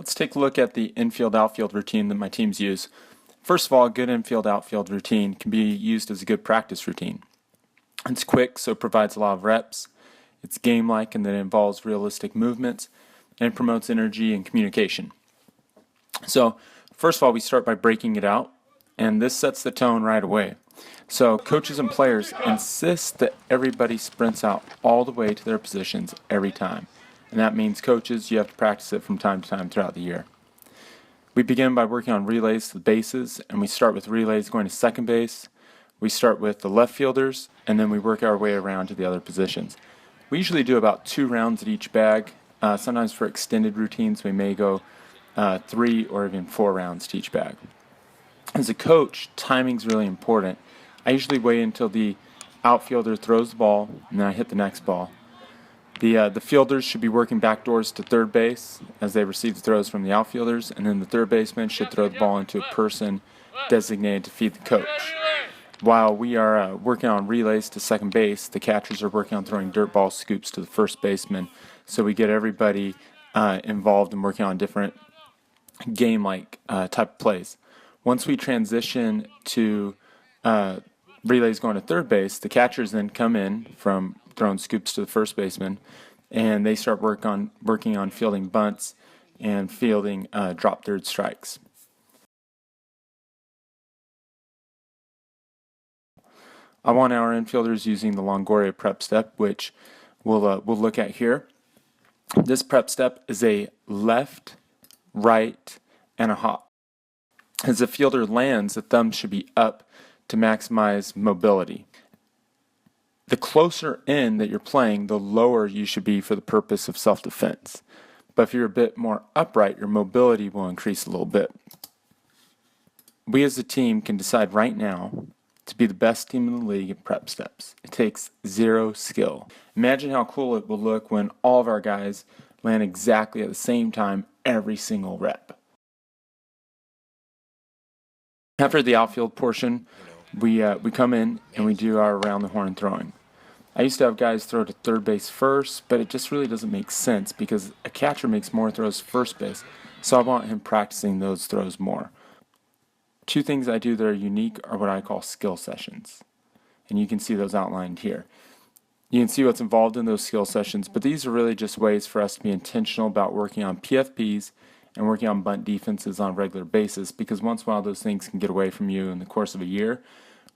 Let's take a look at the infield outfield routine that my teams use. First of all, a good infield outfield routine can be used as a good practice routine. It's quick, so it provides a lot of reps. It's game-like and that it involves realistic movements, and it promotes energy and communication. So, first of all, we start by breaking it out, and this sets the tone right away. So, coaches and players insist that everybody sprints out all the way to their positions every time. And that means coaches, you have to practice it from time to time throughout the year. We begin by working on relays to the bases, and we start with relays going to second base. We start with the left fielders, and then we work our way around to the other positions. We usually do about 2 rounds at each bag. Sometimes for extended routines, we may go 3 or even 4 rounds to each bag. As a coach, timing's really important. I usually wait until the outfielder throws the ball, and then I hit the next ball. The fielders should be working backdoors to third base as they receive the throws from the outfielders, and then the third baseman should throw the ball into a person designated to feed the coach. While we are working on relays to second base, the catchers are working on throwing dirt ball scoops to the first baseman, so we get everybody involved in working on different game-like type of plays. Once we transition to relays going to third base, the catchers then come in from throwing scoops to the first baseman, and they start working on fielding bunts and fielding drop third strikes. I want our infielders using the Longoria prep step, which we'll look at here. This prep step is a left, right, and a hop. As the fielder lands, the thumb should be up to maximize mobility. The closer in that you're playing, the lower you should be for the purpose of self-defense. But if you're a bit more upright, your mobility will increase a little bit. We as a team can decide right now to be the best team in the league at prep steps. It takes 0 skill. Imagine how cool it will look when all of our guys land exactly at the same time every single rep. After the outfield portion, we come in and we do our around the horn throwing. I used to have guys throw to third base first, but it just really doesn't make sense because a catcher makes more throws first base, so I want him practicing those throws more. 2 things I do that are unique are what I call skill sessions, and you can see those outlined here. You can see what's involved in those skill sessions, but these are really just ways for us to be intentional about working on PFPs and working on bunt defenses on a regular basis, because once in a while those things can get away from you in the course of a year,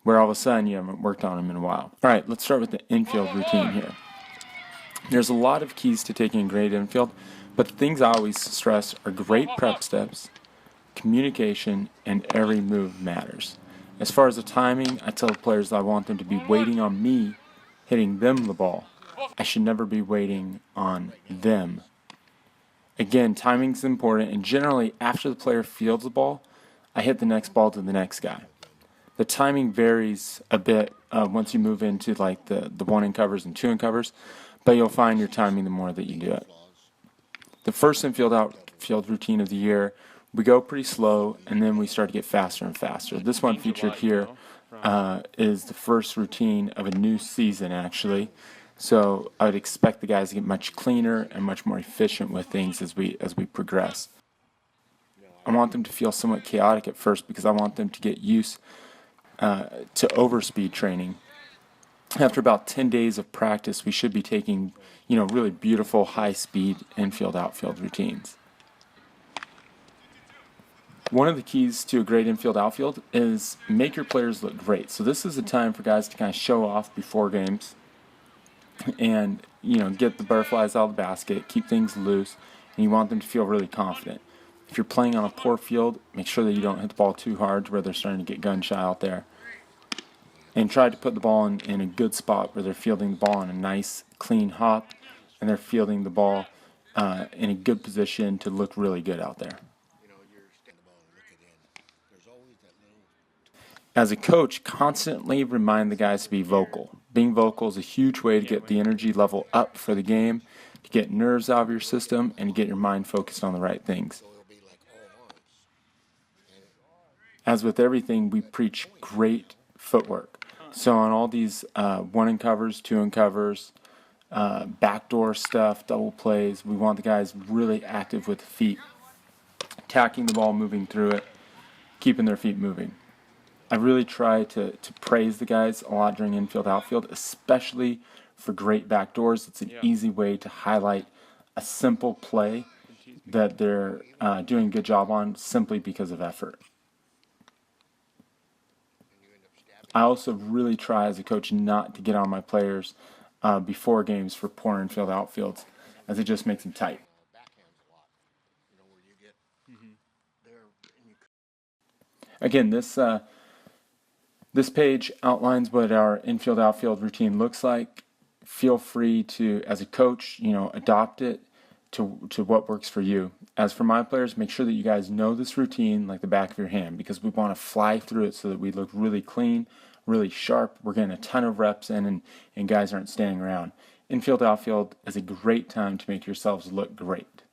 where all of a sudden you haven't worked on them in a while. All right, let's start with the infield routine here. There's a lot of keys to taking a great infield, but the things I always stress are great prep steps, communication, and every move matters. As far as the timing, I tell the players that I want them to be waiting on me hitting them the ball. I should never be waiting on them. Again, timing's important, and generally after the player fields the ball, I hit the next ball to the next guy. The timing varies a bit once you move into like the 1 in covers and 2 in covers, but you'll find your timing the more that you do it. The first infield outfield routine of the year, we go pretty slow, and then we start to get faster and faster. This one featured here is the first routine of a new season, actually. So I would expect the guys to get much cleaner and much more efficient with things as we progress. I want them to feel somewhat chaotic at first because I want them to get used to overspeed training. After about 10 days of practice, we should be taking, really beautiful high-speed infield outfield routines. One of the keys to a great infield outfield is make your players look great. So this is a time for guys to kind of show off before games and, get the butterflies out of the basket, keep things loose, and you want them to feel really confident. If you're playing on a poor field, make sure that you don't hit the ball too hard to where they're starting to get gun shy out there. And try to put the ball in a good spot where they're fielding the ball on a nice, clean hop, and they're fielding the ball in a good position to look really good out there. As a coach, constantly remind the guys to be vocal. Being vocal is a huge way to get the energy level up for the game, to get nerves out of your system, and to get your mind focused on the right things. As with everything, we preach great footwork. So on all these 1 in covers, 2 in covers, backdoor stuff, double plays, we want the guys really active with the feet. attacking the ball, moving through it, keeping their feet moving. I really try to praise the guys a lot during infield outfield, especially for great backdoors. It's an easy way to highlight a simple play that they're doing a good job on simply because of effort. I also really try as a coach not to get on my players before games for poor infield outfields, as it just makes them tight. Again, this page outlines what our infield outfield routine looks like. Feel free to, as a coach, adopt it to what works for you. As for my players, make sure that you guys know this routine like the back of your hand, because we want to fly through it so that we look really clean, really sharp. We're getting a ton of reps in, and guys aren't standing around. Infield outfield is a great time to make yourselves look great.